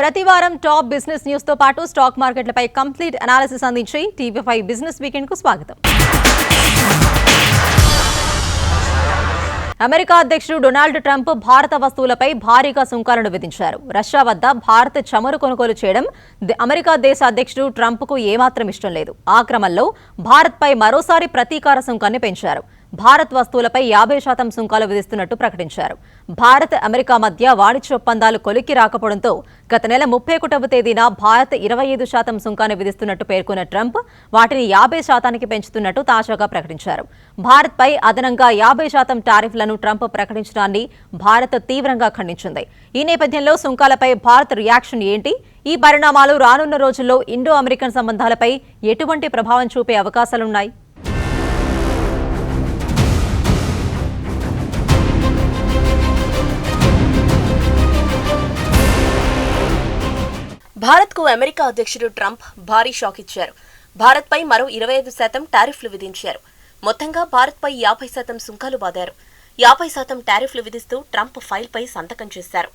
ప్రతివారం top business news తో పాటు స్టాక్ మార్కెట్లపై కంప్లీట్ అనాలిసిస్ అందించి టీవీ5 బిజినెస్ వీకెండ్ కు స్వాగతం. అమెరికా అధ్యక్షుడు డొనాల్డ్ ట్రంప్ భారత వస్తువులపై భారీగా సుంకాలను విధించారు. రష్యా వద్ద భారత్ చమురు కొనుగోలు చేయడం అమెరికా దేశ అధ్యక్షుడు ట్రంప్ కు ఏమాత్రం ఇష్టం లేదు. ఆ క్రమంలో భారత్పై మరోసారి ప్రతీకార సుంకాన్ని పెంచారు. భారత్ వస్తువులపై 50% సుంకాలు విధిస్తున్నట్టు ప్రకటించారు. భారత్ అమెరికా మధ్య వాణిజ్య ఒప్పందాలు కొలిక్కి రాకపోవడంతో గత నెల 31వ తేదీన భారత్ 25% సుంకాన్ని విధిస్తున్నట్టు పేర్కొన్న ట్రంప్ వాటిని 50%కి పెంచుతున్నట్టు తాజాగా ప్రకటించారు. భారత్పై అదనంగా 50% టారిఫ్లను ట్రంప్ ప్రకటించడాన్ని భారత్ తీవ్రంగా ఖండించింది. ఈ నేపథ్యంలో సుంకాలపై భారత్ రియాక్షన్ ఏంటి? ఈ పరిణామాలు రానున్న రోజుల్లో ఇండో అమెరికన్ సంబంధాలపై ఎటువంటి ప్రభావం చూపే అవకాశాలున్నాయి? భారత్కు అమెరికా అధ్యక్షుడు ట్రంప్ భారీ షాక్ ఇచ్చారు. భారత్పై మరో 25% టారిఫ్లు విధించారు. మొత్తంగా భారత్పై 50% సుంకాలు బాదారు. 50% టారిఫ్లు విధిస్తూ ట్రంప్ ఫైల్పై సంతకం చేశారు.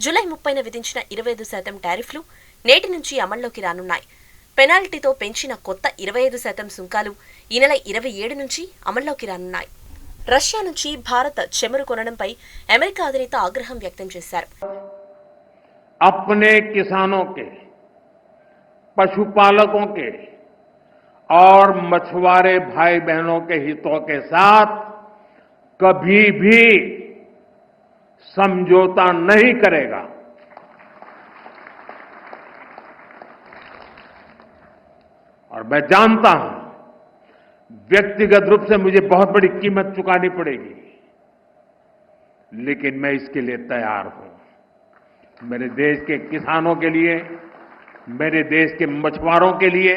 జూలై 30న విధించిన 25% టారిఫ్లు నేటి నుంచి అమల్లోకి రానున్నాయి. పెనాల్టీతో పెంచిన కొత్త 25% సుంకాలు ఈ నెల 27 నుంచి అమల్లోకి రానున్నాయి. రష్యా నుంచి భారత్ చమురు కొనడంపై అమెరికా అధినేత ఆగ్రహం వ్యక్తం చేశారు. अपने किसानों के, पशुपालकों के और मछुआरे भाई बहनों के हितों के साथ कभी भी समझौता नहीं करेगा. और मैं जानता हूं व्यक्तिगत रूप से मुझे बहुत बड़ी कीमत चुकानी पड़ेगी, लेकिन मैं इसके लिए तैयार हूं. मेरे देश के किसानों के लिए, मेरे देश के मछुआरों के लिए,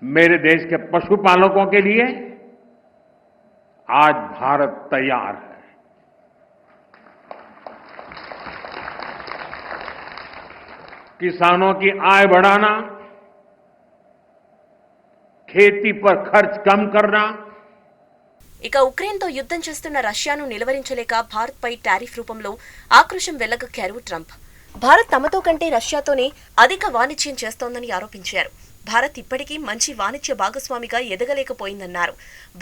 मेरे देश के पशुपालकों के लिए आज भारत तैयार है. किसानों की आय बढ़ाना, खेती पर खर्च कम करना. ఇక ఉక్రెయిన్తో యుద్ధం చేస్తున్న రష్యాను నిలవరించలేక భారత్పై టారిఫ్ రూపంలో ఆక్రోశం వెళ్లగక్కారు ట్రంప్. భారత్ తమతో కంటే రష్యాతోనే అధిక వాణిజ్యం చేస్తోందని ఆరోపించారు. భారత్ ఇప్పటికీ మంచి వాణిజ్య భాగస్వామిగా ఎదగలేకపోయిందన్నారు.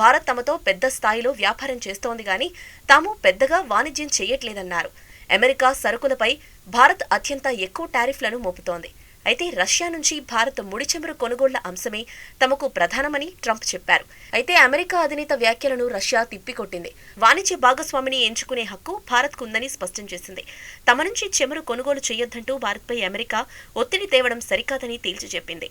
భారత్ తమతో పెద్ద స్థాయిలో వ్యాపారం చేస్తోంది గాని తాము పెద్దగా వాణిజ్యం చేయట్లేదన్నారు. అమెరికా సరుకులపై భారత్ అత్యంత ఎక్కువ టారిఫ్లను మోపుతోంది. అయితే రష్యా నుంచి భారత్ ముడి చమురు కొనుగోళ్ల అంశమే తమకు ప్రధానమని ట్రంప్ చెప్పారు. అయితే అమెరికా అధినేత వ్యాఖ్యలను రష్యా తిప్పికొట్టింది. వాణిజ్య భాగస్వామిని ఎంచుకునే హక్కు భారత్కు ఉందని స్పష్టం చేసింది. తమ నుంచి చమురు కొనుగోలు చేయొద్దంటూ భారత్పై అమెరికా ఒత్తిడి తేవడం సరికాదని తేల్చి చెప్పింది.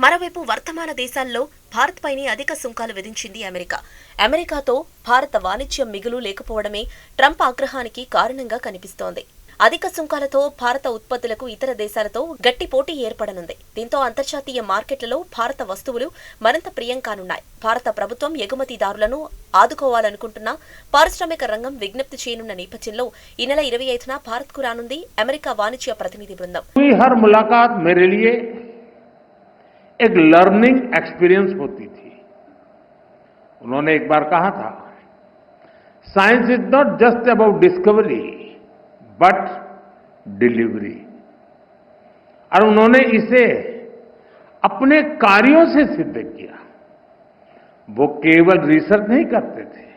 మరోవైపు వర్తమాన దేశాల్లో భారత్ పైనే అధిక సుంకాలు విధించింది అమెరికా. అమెరికాతో భారత వాణిజ్యం మిగులు లేకపోవడమే ట్రంప్ ఆగ్రహానికి కారణంగా కనిపిస్తోంది. అధిక సుంకాలతో భారత ఉత్పత్తులకు ఇతర దేశాలతో గట్టి పోటీ ఏర్పడనుంది. దీంతో అంతర్జాతీయ మార్కెట్లలో భారత వస్తువులు మరింత ప్రియం కానున్నాయి. భారత ప్రభుత్వం ఎగుమతిదారులను ఆదుకోవాలనుకుంటున్న పారిశ్రామిక రంగం విజ్ఞప్తి చేయనున్న నేపథ్యంలో ఈ నెల 25న భారత్కు రానుంది అమెరికా వాణిజ్య ప్రతినిధి బృందం. एक लर्निंग एक्सपीरियंस होती थी. उन्होंने एक बार कहा था, science is not just about discovery but delivery. और उन्होंने इसे अपने कार्यों से सिद्ध किया. वो केवल रिसर्च नहीं करते थे,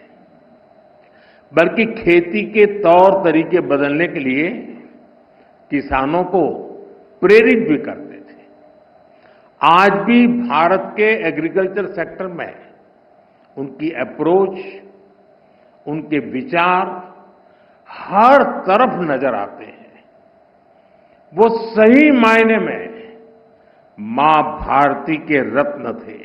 बल्कि खेती के तौर तरीके बदलने के लिए किसानों को प्रेरित भी करते. आज भी भारत के एग्रीकल्चर सेक्टर में उनकी अप्रोच, उनके विचार हर तरफ नजर आते हैं. वो सही मायने में मां भारती के रत्न थे.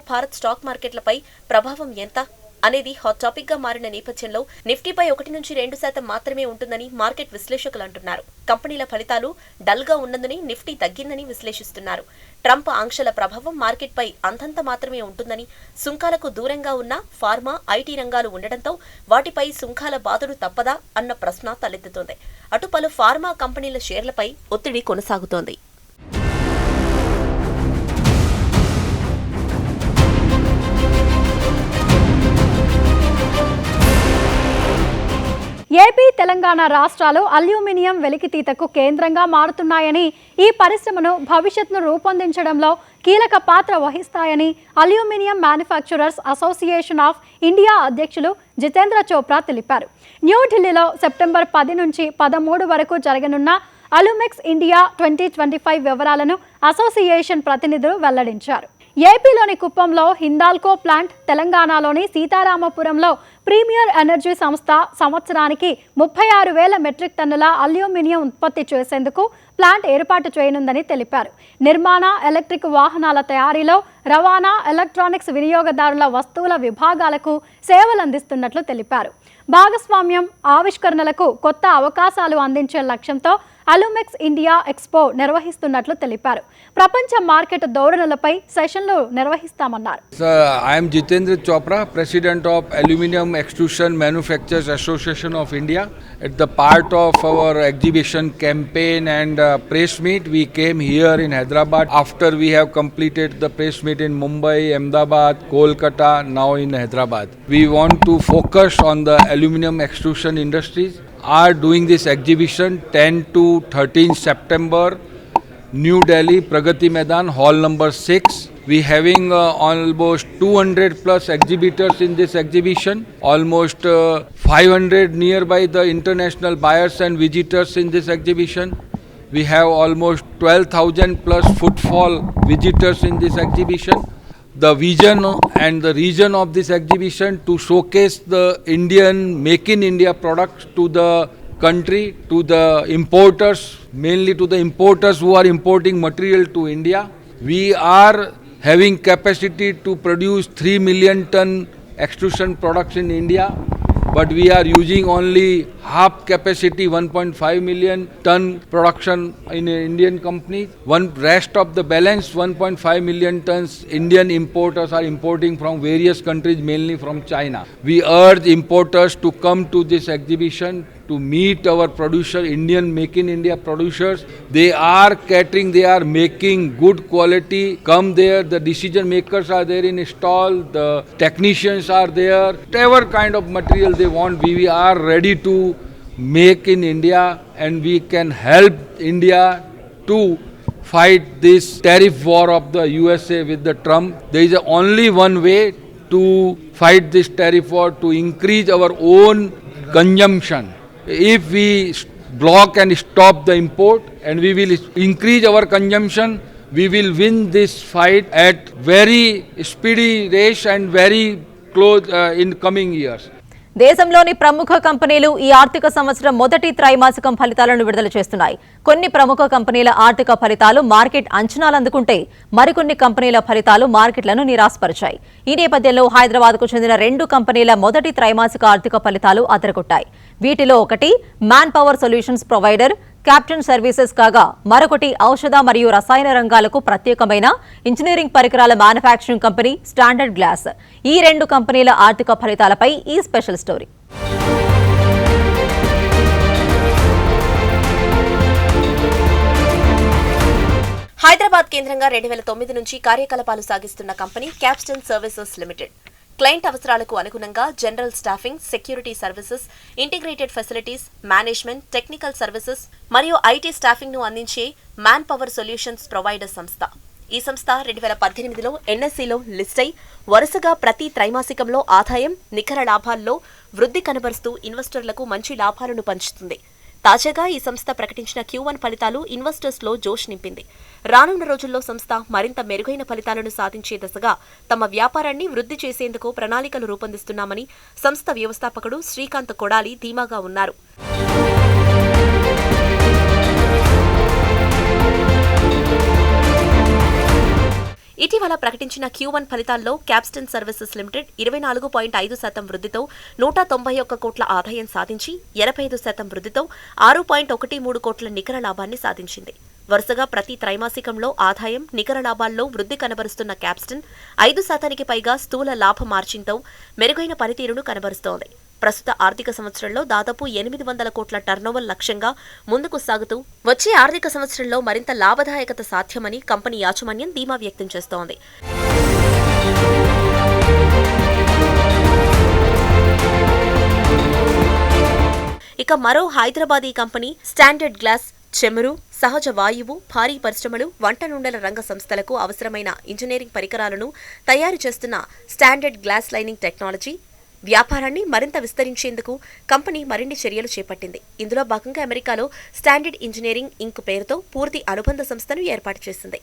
భారత్ స్టాక్ మార్కెట్లపై ప్రభావం ఎంత అనేది హాట్ టాపిక్ గా మారిన నేపథ్యంలో నిఫ్టీపై 1-2% మాత్రమే ఉంటుందని మార్కెట్ విశ్లేషకులు అంటున్నారు. కంపెనీల ఫలితాలు డల్ గా ఉన్నందునే నిఫ్టీ తగ్గిందని విశ్లేషిస్తున్నారు. ట్రంప్ ఆంక్షల ప్రభావం మార్కెట్పై అంతంత మాత్రమే ఉంటుందని, సుంకాలకు దూరంగా ఉన్న ఫార్మా, ఐటీ రంగాలు ఉండడంతో వాటిపై సుంకాల బాధలు తప్పదా అన్న ప్రశ్న తలెత్తుతోంది. అటు పలు ఫార్మా కంపెనీల షేర్లపై ఒత్తిడి కొనసాగుతోంది. ఏపీ తెలంగాణ రాష్ట్రాలు అల్యూమినియం వెలికితీతకు కేంద్రంగా మారుతున్నాయని, ఈ పరిశ్రమను భవిష్యత్తును రూపొందించడంలో కీలక పాత్ర వహిస్తాయని aluminium manufacturers association of India అధ్యక్షులు జితేంద్ర చోప్రా తెలిపారు. న్యూఢిల్లీలో సెప్టెంబర్ 10 నుంచి 13 వరకు జరగనున్న అల్యూమెక్స్ ఇండియా 2025 వివరాలను అసోసియేషన్ ప్రతినిధులు వెల్లడించారు. ఏపీలోని కుప్పంలో హిందాల్కో ప్లాంట్, తెలంగాణలోని సీతారామపురంలో ప్రీమియర్ ఎనర్జీ సంస్థ సంవత్సరానికి 36,000 మెట్రిక్ టన్నుల అల్యూమినియం ఉత్పత్తి చేసేందుకు ప్లాంట్ ఏర్పాటు చేయనుందని తెలిపారు. నిర్మాణ, ఎలక్ట్రిక్ వాహనాల తయారీలో, రవాణా, ఎలక్ట్రానిక్స్ వినియోగదారుల వస్తువుల విభాగాలకు సేవలందిస్తున్నట్లు తెలిపారు. భాగస్వామ్యం, ఆవిష్కరణలకు కొత్త అవకాశాలు అందించే లక్ష్యంతో అల్యూమెక్స్ ఇండియా ఎక్స్పో నిర్వహిస్తున్నట్లు తెలిపారు. ప్రపంచ మార్కెట్ ధోరణులపై సెషన్లు నిర్వహిస్తామన్నారు. I am Jitendra Chopra, President of Aluminium Extrusion Manufacturers Association of India. At the part of our exhibition campaign and press meet, we came here in Hyderabad after we have completed the press meet in Mumbai, Ahmedabad, Kolkata, now in Hyderabad. We want to focus on the aluminium extrusion industries. Are doing this exhibition 10 to 13 September, New Delhi, Pragati Maidan, hall number 6. We having almost 200 plus exhibitors in this exhibition, almost 500 nearby the international buyers and visitors in this exhibition. We have almost 12,000 plus footfall visitors in this exhibition. The vision and the reason of this exhibition to showcase the Indian Make in India products to the country, to the importers, mainly to the importers who are importing material to India. We are having capacity to produce 3 million ton extrusion products in India, but we are using only half capacity, 1.5 million ton production in Indian companies. Rest of the balance 1.5 million tons Indian importers are importing from various countries, mainly from China. We urge importers to come to this exhibition to meet our producer, Indian Make in India producers. They are catering, they are making good quality. Come there, the decision makers are there in stall, the technicians are there. Whatever kind of material they want, we are ready to make in India, and we can help India to fight this tariff war of the USA with the Trump. There is only one way to fight this tariff war, to increase our own consumption. If we block and stop the import and we will increase our consumption, we will win this fight at very speedy race and very close in coming years. దేశంలోని ప్రముఖ కంపెనీలు ఈ ఆర్థిక సంవత్సరం మొదటి త్రైమాసికం ఫలితాలను విడుదల చేస్తున్నాయి. కొన్ని ప్రముఖ కంపెనీల ఆర్థిక ఫలితాలు మార్కెట్ అంచనాలు అందుకుంటే, మరికొన్ని కంపెనీల ఫలితాలు మార్కెట్లను నిరాశపరిచాయి. ఈ నేపథ్యంలో హైదరాబాద్కు చెందిన 2 కంపెనీల మొదటి త్రైమాసిక ఆర్థిక ఫలితాలు అదరగొట్టాయి. వీటిలో ఒకటి man power solutions provider captan services కాగా, మరొకటి ఔషధ మరియు రసాయన రంగాలకు ప్రత్యేకమైన ఇంజనీరింగ్ పరికరాల మ్యానుఫ్యాక్చరింగ్ కంపెనీ స్టాండర్డ్ గ్లాస్. ఈ 2 కంపెనీల ఆర్థిక ఫలితాలపై ఈ స్పెషల్ స్టోరీ. హైదరాబాద్ కేంద్రంగా 2009 నుంచి కార్యకలాపాలు సాగిస్తున్న company captan services limited. Client అవసరాలకు అనుగుణంగా general staffing, security services, integrated facilities, management, technical services మరియు ఐటీ స్టాఫింగ్ ను అందించే మ్యాన్ పవర్ సొల్యూషన్స్ ప్రొవైడర్ సంస్థ. ఈ సంస్థ 2018లో ఎన్ఎస్ఈలో లిస్ట్ అయి వరుసగా ప్రతి త్రైమాసికంలో ఆదాయం, నికర లాభాల్లో వృద్ధి కనబరుస్తూ ఇన్వెస్టర్లకు మంచి లాభాలను పంచుతుంది. తాజాగా ఈ సంస్థ ప్రకటించిన Q1 ఫలితాలు ఇన్వెస్టర్స్లో జోష్ నింపింది. రానున్న రోజుల్లో సంస్థ మరింత మెరుగైన ఫలితాలను సాధించే దిశగా తమ వ్యాపారాన్ని వృద్ధి చేసేందుకు ప్రణాళికలు రూపొందిస్తున్నామని సంస్థ వ్యవస్థాపకుడు శ్రీకాంత్ కొడాలి ధీమాగా ఉన్నారు. ఇటీవల ప్రకటించిన Q1 ఫలితాల్లో క్యాప్టన్ సర్వీసెస్ లిమిటెడ్ 24.5% వృద్ధితో 191 కోట్ల ఆదాయం సాధించి 85% వృద్ధితో 6.13 కోట్ల నికర లాభాన్ని సాధించింది. వరుసగా ప్రతి త్రైమాసికంలో ఆదాయం, నికర లాభాల్లో వృద్ధి కనబరుస్తున్న క్యాప్టన్ 5% పైగా స్థూల లాభ మార్జిన్తో మెరుగైన పనితీరును కనబరుస్తోంది. ప్రస్తుత ఆర్థిక సంవత్సరంలో దాదాపు 800 కోట్ల టర్నోవర్ లక్ష్యంగా ముందుకు సాగుతూ వచ్చే ఆర్థిక సంవత్సరంలో మరింత లాభదాయకత సాధ్యమని కంపెనీ యాజమాన్యం ధీమా వ్యక్తం చేస్తోంది. ఇక మరో హైదరాబాదీ కంపెనీ స్టాండర్డ్ గ్లాస్ చెమురు, సహజ వాయువు, భారీ పరిశ్రమలు, వంట నూనెల రంగ సంస్థలకు అవసరమైన ఇంజనీరింగ్ పరికరాలను తయారు చేస్తున్న స్టాండర్డ్ గ్లాస్ లైనింగ్ టెక్నాలజీ వ్యాపారాన్ని మరింత విస్తరించేందుకు కంపెనీ మరిన్ని చర్యలు చేపట్టింది. ఇందులో భాగంగా అమెరికాలో స్టాండర్డ్ ఇంజనీరింగ్ ఇంక్ పేరుతో పూర్తి అనుబంధ సంస్థను ఏర్పాటు చేసింది.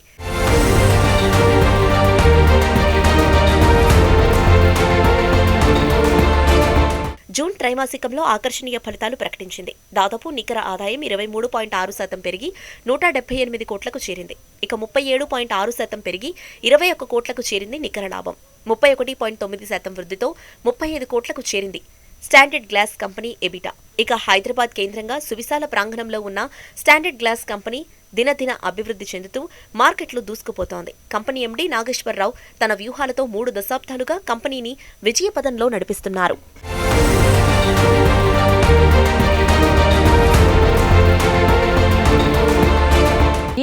జూన్ త్రైమాసికంలో ఆకర్షణీయ ఫలితాలు ప్రకటించింది. దాదాపు నికర ఆదాయం 23.6% పెరిగి 178 కోట్లకు చేరింది. ఇక 37.6% పెరిగి 21 కోట్లకు చేరింది నికర లాభం. 31.9% వృద్ధితో 35 కోట్లకు చేరింది స్టాండర్డ్ గ్లాస్ కంపెనీ ఎబిటా. ఇక హైదరాబాద్ కేంద్రంగా సువిశాల ప్రాంగణంలో ఉన్న స్టాండర్డ్ గ్లాస్ కంపెనీ దినదిన అభివృద్ధి చెందుతూ మార్కెట్లో దూసుకుపోతోంది. కంపెనీ ఎండీ నాగేశ్వరరావు తన వ్యూహాలతో 3 దశాబ్దాలుగా కంపెనీని విజయపథంలో నడిపిస్తున్నారు.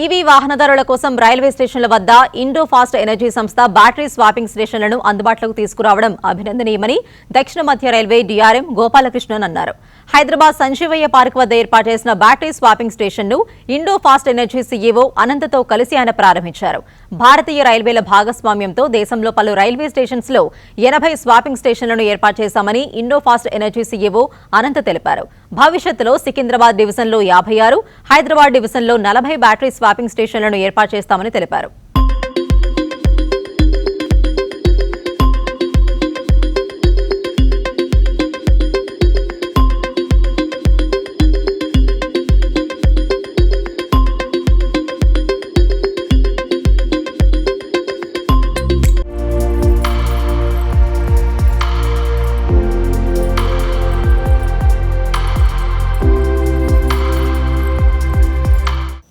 ఈవీ వాహనదారుల కోసం రైల్వే స్టేషన్ల వద్ద ఇండో ఫాస్ట్ ఎనర్జీ సంస్థ బ్యాటరీ స్వాపింగ్ స్టేషన్లను అందుబాటులోకి తీసుకురావడం అభినందనీయమని దక్షిణ మధ్య రైల్వే డీఆర్ఎం గోపాలకృష్ణన్ అన్నారు. హైదరాబాద్ సంజీవయ్య పార్క్ వద్ద ఏర్పాటు చేసిన బ్యాటరీ స్వాపింగ్ స్టేషన్ను ఇండో ఫాస్ట్ ఎనర్జీ సీఈఓ అనంతతో కలిసి ఆయన ప్రారంభించారు. భారతీయ రైల్వేల భాగస్వామ్యంతో దేశంలో పలు రైల్వే స్టేషన్స్ లో 80 స్వాపింగ్ స్టేషన్లను ఏర్పాటు చేశామని ఇండో ఫాస్ట్ ఎనర్జీ సీఈఓ అనంత తెలిపారు. భవిష్యత్తులో సికింద్రాబాద్ డివిజన్లో 56, హైదరాబాద్ డివిజన్లో 40 బ్యాటరీ స్వాపింగ్ స్టేషన్లను ఏర్పాటు చేస్తామని తెలిపారు.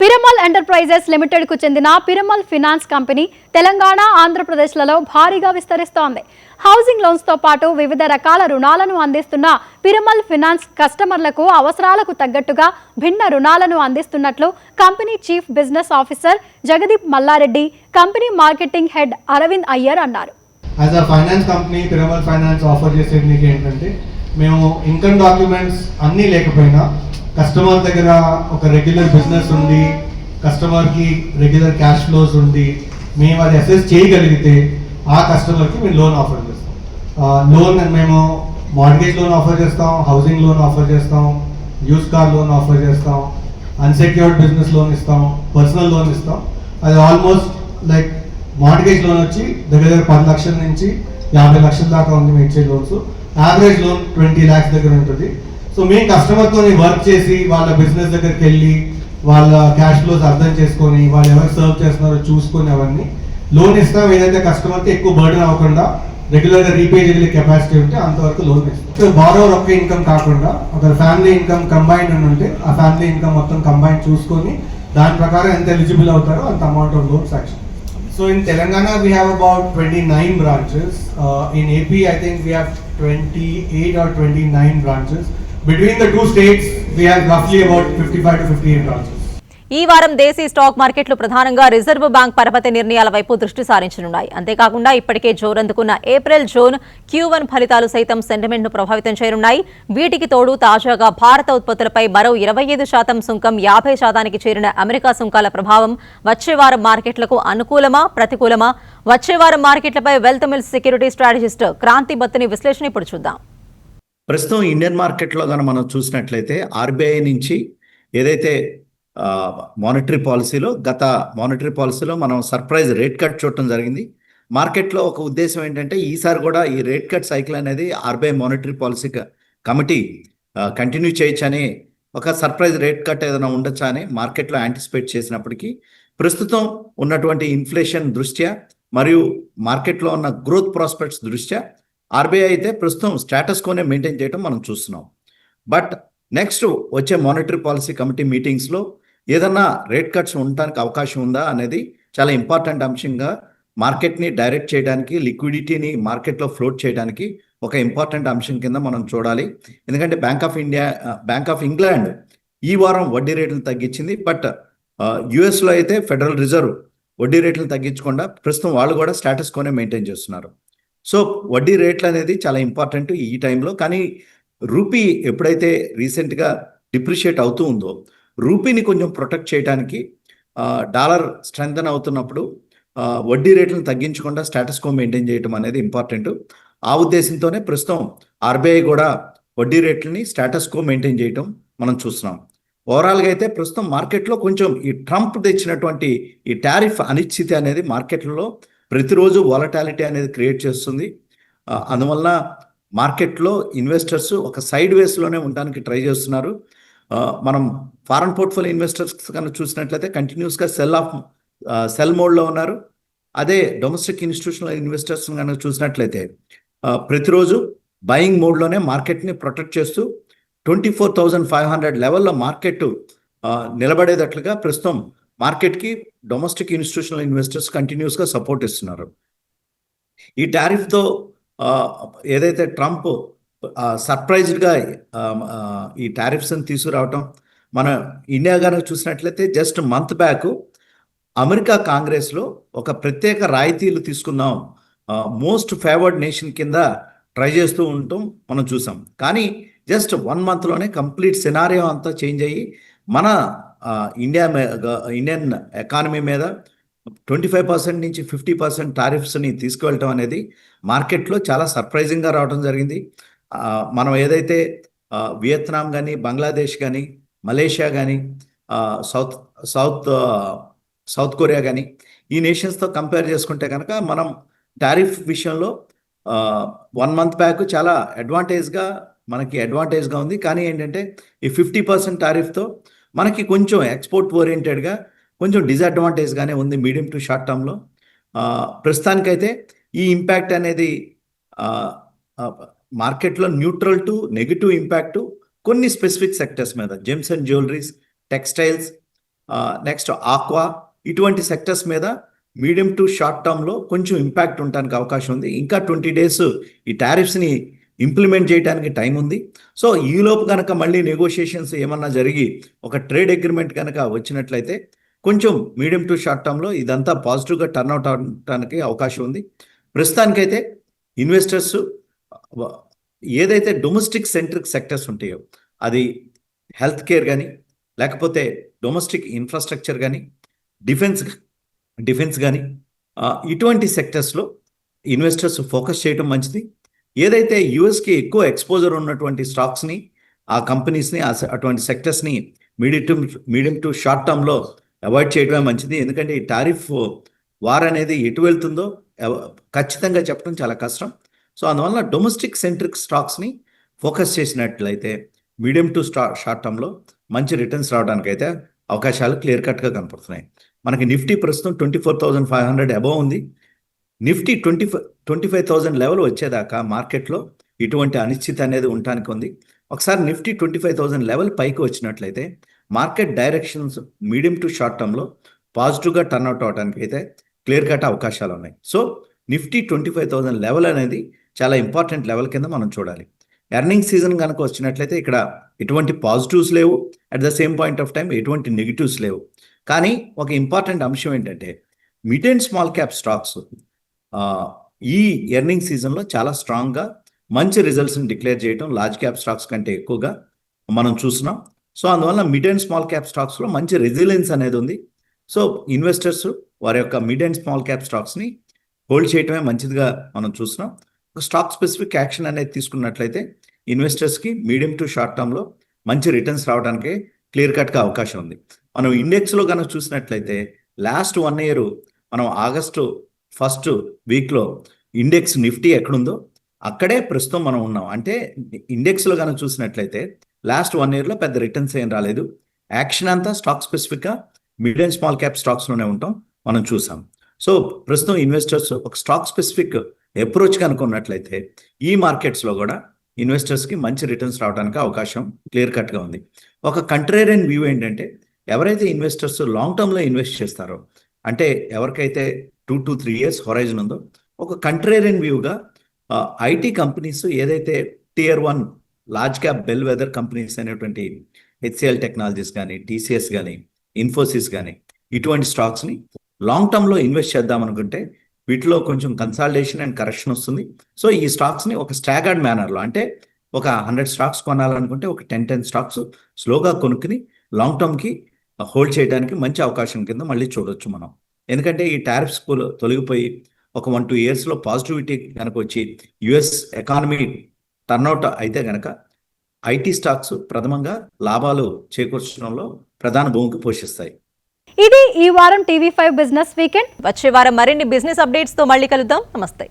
పిరమల్ ఎంటర్ప్రైజెస్ లిమిటెడ్ కు చెందిన పిరమల్ ఫినాన్స్ కంపెనీ తెలంగాణ, ఆంధ్రప్రదేశ్లలో భారీగా విస్తరిస్తోంది. హౌసింగ్ లోన్స్ తో పాటు వివిధ రకాల రుణాలను అందిస్తున్న పిరమల్ ఫినాన్స్ కస్టమర్లకు అవసరాలకు తగ్గట్టుగా భిన్న రుణాలను అందిస్తున్నట్లు company chief business officer Jagdeep Mallareddy, company marketing head Arvind Iyer అన్నారు. As a finance company Piramal finance offer చేసేది మీకు ఏంటంటే, మేము ఇన్కమ్ డాక్యుమెంట్స్ అన్నీ లేకపోయినా కస్టమర్ దగ్గర ఒక రెగ్యులర్ బిజినెస్ ఉండి, కస్టమర్కి రెగ్యులర్ క్యాష్ ఫ్లోస్ ఉండి, మేము అది అసెస్ చేయగలిగితే ఆ కస్టమర్కి మేము లోన్ ఆఫర్ చేస్తాం. లోన్ మేము మార్గేజ్ లోన్ ఆఫర్ చేస్తాం, హౌసింగ్ లోన్ ఆఫర్ చేస్తాం, యూస్ కార్ లోన్ ఆఫర్ చేస్తాం, అన్సెక్యూర్డ్ బిజినెస్ లోన్ ఇస్తాం, పర్సనల్ లోన్ ఇస్తాం. అది ఆల్మోస్ట్ లైక్ మార్గేజ్ లోన్ వచ్చి దగ్గర 10 లక్షల నుంచి 50 లక్షల దాకా ఉంది మేము ఇచ్చే లోన్స్. యావరేజ్ లోన్ 20 lakhs దగ్గర ఉంటుంది. సో మేము కస్టమర్తో వర్క్ చేసి వాళ్ళ బిజినెస్ దగ్గరికి వెళ్ళి వాళ్ళ క్యాష్ ఫ్లోస్ అర్థం చేసుకొని వాళ్ళు ఎవరు సర్వ్ చేస్తున్నారో చూసుకొని అవన్నీ లోన్ ఇస్తాం. ఏదైతే కస్టమర్కి ఎక్కువ బర్డెన్ అవ్వకుండా రెగ్యులర్గా రీపే చేయగలిగే కెపాసిటీ ఉంటే అంతవరకు లోన్ ఇస్తాం. సో బారోవర్ ఒక్క ఇన్కమ్ కాకుండా ఒక ఫ్యామిలీ ఇన్కమ్ కంబైన్డ్ అని ఉంటే ఆ ఫ్యామిలీ ఇన్కమ్ మొత్తం కంబైన్ చూసుకొని దాని ప్రకారం ఎంత ఎలిజిబుల్ అవుతారో అంత amount of loan sanction. So in Telangana we have about 29 branches. In AP I think we have 28 or 29 branches. Between the two states we have roughly about 55 to 58 branches. ఈ వారం దేశీ stock మార్కెట్లు ప్రధానంగా reserve bank పరపతి నిర్ణయాల వైపు దృష్టి సారించనున్నాయి. అంతేకాకుండా ఇప్పటికే జోరందుకున్న ఏప్రిల్, జూన్ Q1 ఫలితాలు సైతం సెంటిమెంట్ ను ప్రభావితం చేయనున్నాయి. వీటికి తోడు తాజాగా భారత ఉత్పత్తులపై మరో 25% సుంకం 50% చేరిన అమెరికా సుంకాల ప్రభావం వచ్చే వారం మార్కెట్లకు అనుకూలమా, ప్రతికూలమా? వచ్చే వారం మార్కెట్లపై wealth mills security strategist Kranthi Battini విశ్లేషణ ఇప్పుడు చూద్దాం. ప్రస్తుతం ఇండియన్ మార్కెట్లో కనుక మనం చూసినట్లయితే ఆర్బీఐ నుంచి ఏదైతే మానిటరీ పాలసీలో గత మానిటరీ పాలసీలో మనం సర్ప్రైజ్ రేట్ కట్ చూడటం జరిగింది. మార్కెట్లో ఒక ఉద్దేశం ఏంటంటే ఈసారి కూడా ఈ రేట్ కట్ సైకిల్ అనేది RBI monetary policy committee continue చేయొచ్చని, ఒక సర్ప్రైజ్ రేట్ కట్ ఏదైనా ఉండొచ్చా అని మార్కెట్లో యాంటిసిపేట్ చేసినప్పటికీ ప్రస్తుతం ఉన్నటువంటి ఇన్ఫ్లేషన్ దృష్ట్యా మరియు మార్కెట్లో ఉన్న గ్రోత్ ప్రాస్పెక్ట్స్ దృష్ట్యా ఆర్బీఐ అయితే ప్రస్తుతం స్టేటస్ కోనే మెయింటైన్ చేయడం మనం చూస్తున్నాం. బట్ నెక్స్ట్ వచ్చే మానిటరీ పాలసీ కమిటీ మీటింగ్స్లో ఏదన్నా రేట్ కట్స్ ఉండడానికి అవకాశం ఉందా అనేది చాలా ఇంపార్టెంట్ అంశంగా మార్కెట్ని డైరెక్ట్ చేయడానికి, లిక్విడిటీని మార్కెట్లో ఫ్లోట్ చేయడానికి ఒక ఇంపార్టెంట్ అంశం కింద మనం చూడాలి. ఎందుకంటే బ్యాంక్ ఆఫ్ ఇంగ్లాండ్ ఈ వారం వడ్డీ రేట్లను తగ్గించింది. బట్ యుఎస్లో అయితే ఫెడరల్ రిజర్వ్ వడ్డీ రేట్లను తగ్గించకుండా ప్రస్తుతం వాళ్ళు కూడా స్టేటస్ కోనే మెయింటైన్ చేస్తున్నారు. సో వడ్డీ రేట్లు అనేది చాలా ఇంపార్టెంట్ ఈ టైంలో. కానీ రూపీ ఎప్పుడైతే రీసెంట్గా డిప్రిషియేట్ అవుతూ ఉందో రూపీని కొంచెం ప్రొటెక్ట్ చేయడానికి డాలర్ స్ట్రెంగ్తన్ అవుతున్నప్పుడు వడ్డీ రేట్లను తగ్గించకుండా స్టేటస్ కో మెయింటైన్ చేయడం అనేది ఇంపార్టెంట్. ఆ ఉద్దేశంతోనే ప్రస్తుతం ఆర్బీఐ కూడా వడ్డీ రేట్లని స్టేటస్ కో మెయింటైన్ చేయడం మనం చూస్తున్నాం. ఓవరాల్గా అయితే ప్రస్తుతం మార్కెట్లో కొంచెం ఈ ట్రంప్ తెచ్చినటువంటి ఈ టారిఫ్ అనిశ్చితి అనేది మార్కెట్లలో ప్రతిరోజు వాలటాలిటీ అనేది క్రియేట్ చేస్తుంది. అందువల్ల మార్కెట్లో ఇన్వెస్టర్స్ ఒక సైడ్ వేస్లోనే ఉండడానికి ట్రై చేస్తున్నారు. మనం ఫారెన్ పోర్ట్ఫోలియో ఇన్వెస్టర్స్ కనుక చూసినట్లయితే కంటిన్యూస్గా సెల్ మోడ్లో ఉన్నారు. అదే డొమెస్టిక్ ఇన్స్టిట్యూషనల్ ఇన్వెస్టర్స్ కనుక చూసినట్లయితే ప్రతిరోజు బయింగ్ మోడ్లోనే మార్కెట్ని ప్రొటెక్ట్ చేస్తూ 24,500 లెవెల్లో మార్కెట్ నిలబడేటట్లుగా ప్రస్తుతం మార్కెట్కి డొమెస్టిక్ ఇన్స్టిట్యూషనల్ ఇన్వెస్టర్స్ కంటిన్యూస్గా సపోర్ట్ ఇస్తున్నారు. ఈ టారిఫ్తో ఏదైతే ట్రంప్ సర్ప్రైజ్డ్గా ఈ టారిఫ్స్ని తీసుకురావటం, మన ఇండియా కనుక చూసినట్లయితే జస్ట్ మంత్ బ్యాక్ అమెరికా కాంగ్రెస్లో ఒక ప్రత్యేక రాయితీలు తీసుకుందాం, మోస్ట్ ఫేవర్డ్ నేషన్ కింద ట్రై చేస్తూ ఉండటం మనం చూసాం. కానీ జస్ట్ 1 monthలోనే కంప్లీట్ సినారియో అంతా చేంజ్ అయ్యి మన ఇండియన్ ఎకానమీ మీద 25% నుంచి 50% టారిఫ్స్ని తీసుకువెళ్ళటం అనేది మార్కెట్లో చాలా సర్ప్రైజింగ్గా రావడం జరిగింది. మనం ఏదైతే వియత్నాం కానీ, బంగ్లాదేశ్ కానీ, మలేషియా కానీ, సౌత్ కొరియా కానీ ఈ నేషన్స్తో కంపేర్ చేసుకుంటే కనుక మనం టారిఫ్ విషయంలో 1 month బ్యాక్ చాలా అడ్వాంటేజ్గా ఉంది. కానీ ఏంటంటే ఈ 50% టారిఫ్తో మనకి కొంచెం ఎక్స్పోర్ట్ ఓరియంటెడ్గా కొంచెం డిసడ్వాంటేజ్గానే ఉంది మీడియం టు షార్ట్ టర్మ్లో. ప్రస్తుతానికైతే ఈ ఇంపాక్ట్ అనేది మార్కెట్లో న్యూట్రల్ టు నెగిటివ్ ఇంపాక్టు కొన్ని స్పెసిఫిక్ సెక్టర్స్ మీద, gems and jewelleries, textiles, next aqua, ఇటువంటి సెక్టర్స్ మీద మీడియం టు షార్ట్ టర్మ్లో కొంచెం ఇంపాక్ట్ ఉండడానికి అవకాశం ఉంది. ఇంకా 20 days ఈ టారిఫ్స్ని ఇంప్లిమెంట్ చేయడానికి టైం ఉంది. సో ఈలోపు కనుక మళ్ళీ నెగోషియేషన్స్ ఏమన్నా జరిగి ఒక ట్రేడ్ అగ్రిమెంట్ కనుక వచ్చినట్లయితే కొంచెం మీడియం టు షార్ట్ టర్మ్లో ఇదంతా పాజిటివ్గా టర్న్అవుట్ అవడానికి అవకాశం ఉంది. ప్రస్తుతానికైతే ఇన్వెస్టర్స్ ఏదైతే డొమెస్టిక్ సెంట్రిక్ సెక్టర్స్ ఉంటాయో, అది హెల్త్ కేర్ కానీ, లేకపోతే డొమెస్టిక్ ఇన్ఫ్రాస్ట్రక్చర్ కానీ, డిఫెన్స్ కానీ, ఇటువంటి సెక్టర్స్లో ఇన్వెస్టర్స్ ఫోకస్ చేయడం మంచిది. ఏదైతే యుఎస్కి ఎక్కువ ఎక్స్పోజర్ ఉన్నటువంటి స్టాక్స్ని, ఆ కంపెనీస్ని, అటువంటి సెక్టర్స్ని మీడియం టు షార్ట్ టర్మ్లో అవాయిడ్ చేయడమే మంచిది. ఎందుకంటే ఈ టారిఫ్ వార్ అనేది ఎటు వెళ్తుందో ఖచ్చితంగా చెప్పడం చాలా కష్టం. సో అందువల్ల డొమెస్టిక్ సెంట్రిక్ స్టాక్స్ని ఫోకస్ చేసినట్లయితే మీడియం టు షార్ట్ టర్మ్లో మంచి రిటర్న్స్ రావడానికి అయితే అవకాశాలు క్లియర్ కట్గా కనపడుతున్నాయి. మనకి నిఫ్టీ ప్రస్తుతం 24,500 అబవ్ ఉంది. నిఫ్టీ 25,000 లెవెల్ వచ్చేదాకా మార్కెట్లో ఇటువంటి అనిశ్చితి అనేది ఉండటానికి ఉంది. ఒకసారి నిఫ్టీ 25,000 లెవెల్ పైకి వచ్చినట్లయితే market directions medium to short టర్మ్లో పాజిటివ్గా టర్న్అవుట్ అవడానికి అయితే క్లియర్ కట్ అవకాశాలు ఉన్నాయి. సో నిఫ్టీ 25,000 లెవెల్ అనేది చాలా ఇంపార్టెంట్ లెవెల్ కింద మనం చూడాలి. ఎర్నింగ్ సీజన్ కనుక వచ్చినట్లయితే ఇక్కడ ఎటువంటి పాజిటివ్స్ లేవు, at the same point of time ఎటువంటి నెగిటివ్స్ లేవు. కానీ ఒక ఇంపార్టెంట్ అంశం ఏంటంటే mid and small cap stocks ఈ ఎర్నింగ్ సీజన్లో చాలా స్ట్రాంగ్గా మంచి రిజల్ట్స్ని డిక్లేర్ చేయడం లార్జ్ క్యాప్ స్టాక్స్ కంటే ఎక్కువగా మనం చూస్తున్నాం. సో అందువల్ల మిడ్ అండ్ స్మాల్ క్యాప్ స్టాక్స్లో మంచి రెసిలియన్స్ అనేది ఉంది. సో ఇన్వెస్టర్స్ వారి యొక్క మిడ్ అండ్ స్మాల్ క్యాప్ స్టాక్స్ని హోల్డ్ చేయటమే మంచిదిగా మనం చూస్తున్నాం. స్టాక్ స్పెసిఫిక్ యాక్షన్ అనేది తీసుకున్నట్లయితే ఇన్వెస్టర్స్కి మీడియం టు షార్ట్ టర్మ్లో మంచి రిటర్న్స్ రావడానికి క్లియర్ కట్గా అవకాశం ఉంది. మనం ఇండెక్స్లో కనుక చూసినట్లయితే లాస్ట్ 1 year మనం ఆగస్టు 1st వీక్లో ఇండెక్స్ నిఫ్టీ ఎక్కడుందో అక్కడే ప్రస్తుతం మనం ఉన్నాం. అంటే ఇండెక్స్లో కనుక చూసినట్లయితే లాస్ట్ 1 yearలో పెద్ద రిటర్న్స్ ఏం రాలేదు. యాక్షన్ అంతా స్టాక్ స్పెసిఫిక్గా మిడ్ అండ్ స్మాల్ క్యాప్ స్టాక్స్లోనే ఉంటాం మనం చూసాం. సో ప్రస్తుతం ఇన్వెస్టర్స్ ఒక స్టాక్ స్పెసిఫిక్ అప్రోచ్ కనుక్కున్నట్లయితే ఈ మార్కెట్స్లో కూడా ఇన్వెస్టర్స్కి మంచి రిటర్న్స్ రావడానికి అవకాశం క్లియర్ కట్గా ఉంది. ఒక కంట్రేరియన్ వ్యూ ఏంటంటే ఎవరైతే ఇన్వెస్టర్స్ లాంగ్ టర్మ్లో ఇన్వెస్ట్ చేస్తారో, అంటే ఎవరికైతే 2 to 3 years హొరైజన్ ఉందో, ఒక కంట్రేరియన్ వ్యూగా ఐటీ కంపెనీస్ ఏదైతే Tier 1 large cap bell weather companies అనేటువంటి HCL టెక్నాలజీస్ కానీ, TCS కానీ, ఇన్ఫోసిస్ కానీ ఇటువంటి స్టాక్స్ని లాంగ్ టర్మ్లో ఇన్వెస్ట్ చేద్దాం అనుకుంటే వీటిలో కొంచెం కన్సాలిడేషన్ అండ్ కరెక్షన్ వస్తుంది. సో ఈ స్టాక్స్ని ఒక స్టాగర్డ్ మేనర్లో, అంటే ఒక 100 స్టాక్స్ కొనాలనుకుంటే ఒక 10 స్టాక్స్ స్లోగా కొనుక్కుని లాంగ్ టర్మ్కి హోల్డ్ చేయడానికి మంచి అవకాశం కింద మళ్ళీ చూడొచ్చు మనం. ఎందుకంటే ఈ టారిఫ్స్ తొలగిపోయి ఒక 1-2 ఇయర్స్లో పాజిటివిటీ కనుక వచ్చి యుఎస్ ఎకానమీ టర్న్అవుట్ అయితే కనుక ఐటీ స్టాక్స్ ప్రథమంగా లాభాలు చేకూర్చడంలో ప్రధాన భూమిక పోషిస్తాయి. ఇది ఈ వారం టీవీ5 బిజినెస్ వీకెండ్. వచ్చే వారం మరిన్ని బిజినెస్ అప్డేట్స్ తో మళ్ళీ కలుద్దాం. నమస్తే.